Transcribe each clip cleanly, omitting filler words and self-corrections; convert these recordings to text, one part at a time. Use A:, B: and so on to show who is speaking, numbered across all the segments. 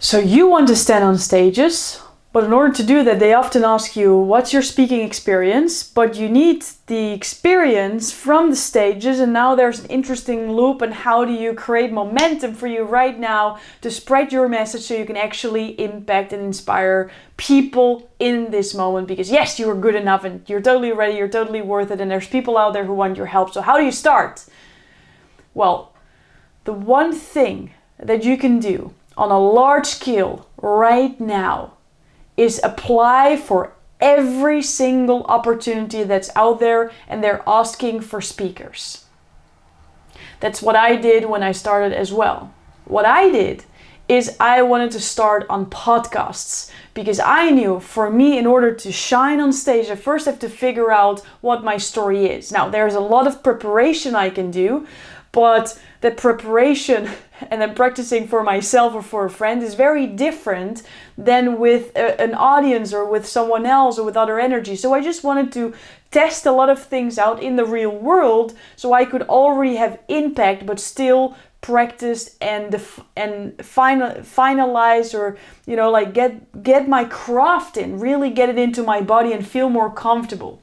A: So you want to stand on stages, but in order to do that, they often ask you, what's your speaking experience? But you need the experience from the stages, and now there's an interesting loop, and how do you create momentum for you right now to spread your message so you can actually impact and inspire people in this moment? Because yes, you are good enough and you're totally ready, you're totally worth it, and there's people out there who want your help. So how do you start? Well, the one thing that you can do on a large scale right now is apply for every single opportunity that's out there, and they're asking for speakers. That's what I did when I started as well. What I did is I wanted to start on podcasts, because I knew for me, in order to shine on stage, I first have to figure out what my story is. Now, there's a lot of preparation I can do, but the preparation and then practicing for myself or for a friend is very different than with an audience or with someone else or with other energy. So I just wanted to test a lot of things out in the real world so I could already have impact, but still practice and finalize, or like get my craft in, really get it into my body and feel more comfortable.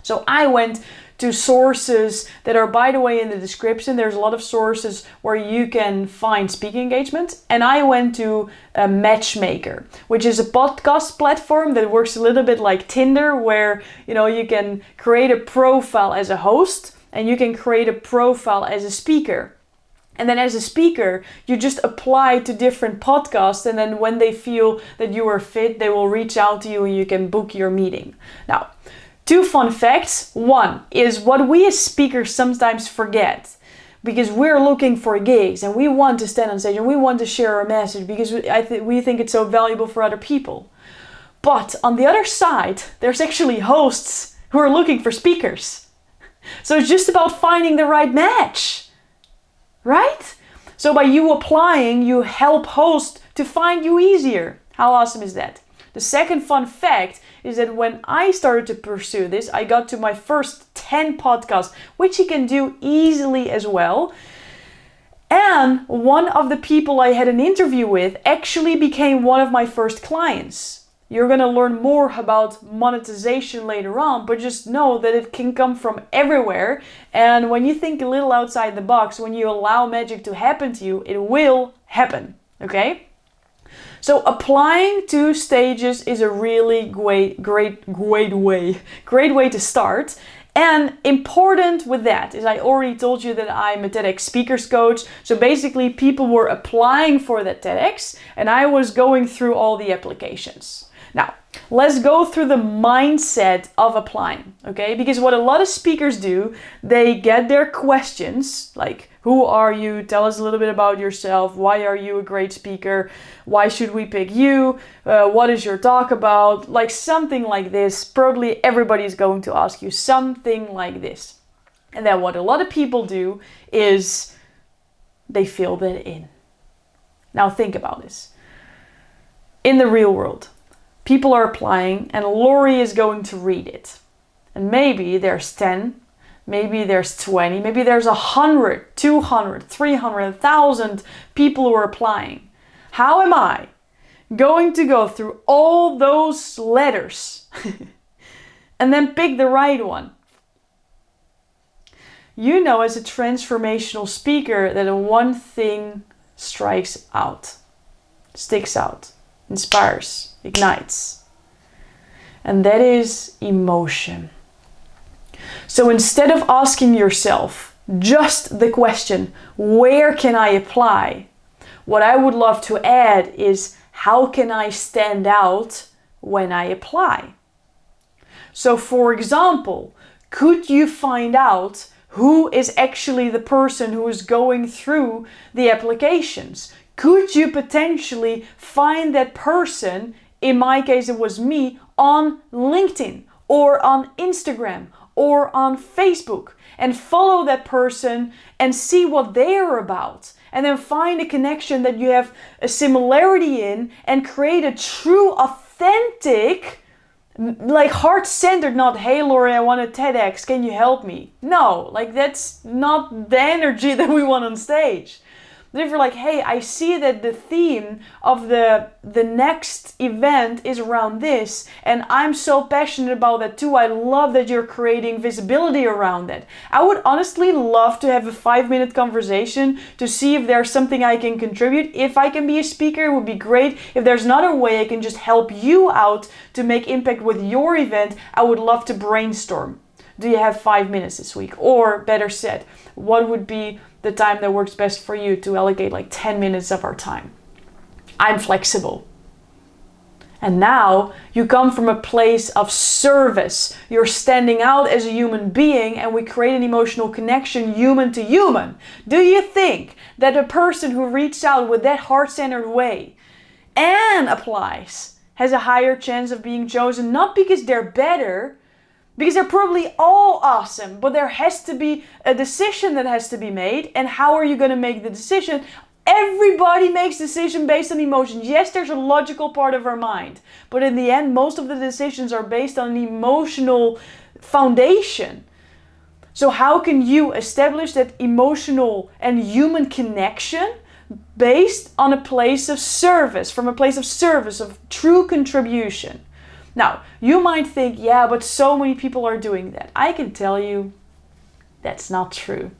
A: So I went to sources that are, by the way, in the description. There's a lot of sources where you can find speaking engagements. And I went to a Matchmaker, which is a podcast platform that works a little bit like Tinder, where you can create a profile as a host and you can create a profile as a speaker. And then as a speaker, you just apply to different podcasts, and then when they feel that you are fit, they will reach out to you and you can book your meeting. Now, 2 fun facts. One is what we as speakers sometimes forget, because we're looking for gigs and we want to stand on stage and we want to share our message because we think it's so valuable for other people. But on the other side, there's actually hosts who are looking for speakers. So it's just about finding the right match, right? So by you applying, you help hosts to find you easier. How awesome is that? The second fun fact is that when I started to pursue this, I got to my first 10 podcasts, which you can do easily as well. And one of the people I had an interview with actually became one of my first clients. You're going to learn more about monetization later on, but just know that it can come from everywhere. And when you think a little outside the box, when you allow magic to happen to you, it will happen, okay? So applying to stages is a really great way to start. And important with that is, I already told you that I'm a TEDx speakers coach. So basically people were applying for that TEDx and I was going through all the applications. Now, let's go through the mindset of applying, okay? Because what a lot of speakers do, they get their questions like, who are you? Tell us a little bit about yourself. Why are you a great speaker? Why should we pick you? What is your talk about? Like something like this. Probably everybody's going to ask you something like this. And then what a lot of people do is they fill that in. Now think about this. In the real world, people are applying and Lori is going to read it. And maybe there's 10, maybe there's 20, maybe there's 100, 200, 300, 1,000 people who are applying. How am I going to go through all those letters and then pick the right one? You know, as a transformational speaker, that one thing strikes out, sticks out, inspires, ignites. And that is emotion. So instead of asking yourself just the question, where can I apply? What I would love to add is, how can I stand out when I apply? So for example, could you find out who is actually the person who is going through the applications? Could you potentially find that person, in my case it was me, on LinkedIn or on Instagram or on Facebook, and follow that person and see what they are about, and then find a connection that you have a similarity in and create a true, authentic, like heart-centered, not, hey Lori, I want a TEDx, can you help me? No, like that's not the energy that we want on stage. But if you're like, hey, I see that the theme of the next event is around this, and I'm so passionate about that too. I love that you're creating visibility around it. I would honestly love to have a 5-minute conversation to see if there's something I can contribute. If I can be a speaker, it would be great. If there's not a way I can just help you out to make impact with your event, I would love to brainstorm. Do you have 5 minutes this week? Or better said, what would be the time that works best for you to allocate like 10 minutes of our time? I'm flexible. And now you come from a place of service. You're standing out as a human being, and we create an emotional connection human to human. Do you think that a person who reaches out with that heart-centered way and applies has a higher chance of being chosen? Not because they're better, because they're probably all awesome, but there has to be a decision that has to be made. And how are you going to make the decision? Everybody makes decisions based on emotions. Yes, there's a logical part of our mind, but in the end, most of the decisions are based on an emotional foundation. So how can you establish that emotional and human connection based on a place of service, from a place of service, of true contribution? Now, you might think, yeah, but so many people are doing that. I can tell you that's not true.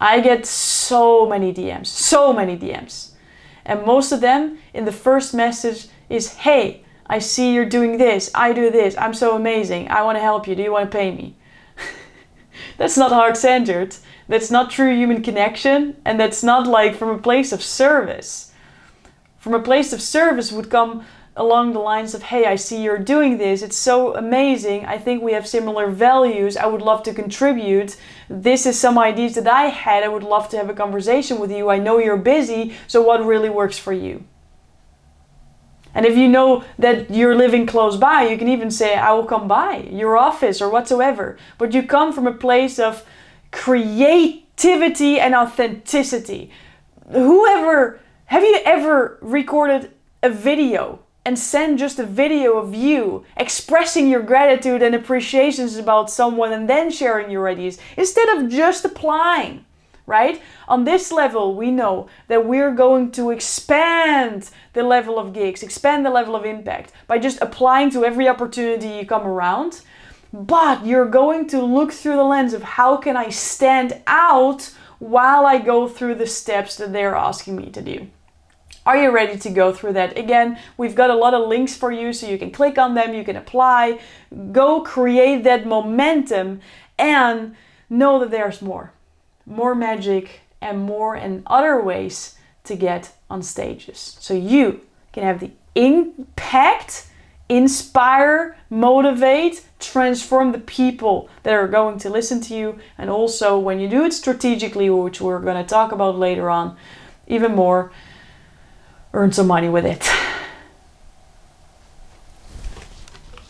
A: I get so many DMs. And most of them, in the first message is, hey, I see you're doing this, I do this, I'm so amazing, I want to help you, do you want to pay me? That's not heart-centered, that's not true human connection, and that's not like from a place of service. From a place of service would come along the lines of, hey, I see you're doing this, it's so amazing, I think we have similar values, I would love to contribute, this is some ideas that I had, I would love to have a conversation with you, I know you're busy, so what really works for you? And if you know that you're living close by, you can even say, I will come by your office or whatsoever, but you come from a place of creativity and authenticity. Have you ever recorded a video and send just a video of you expressing your gratitude and appreciations about someone and then sharing your ideas instead of just applying, right? On this level, we know that we're going to expand the level of gigs, expand the level of impact by just applying to every opportunity you come around. But you're going to look through the lens of how can I stand out while I go through the steps that they're asking me to do. Are you ready to go through that? Again, we've got a lot of links for you so you can click on them, you can apply, go create that momentum and know that there's more magic and more and other ways to get on stages. So you can have the impact, inspire, motivate, transform the people that are going to listen to you. And also when you do it strategically, which we're going to talk about later on, even more, earn some money with it.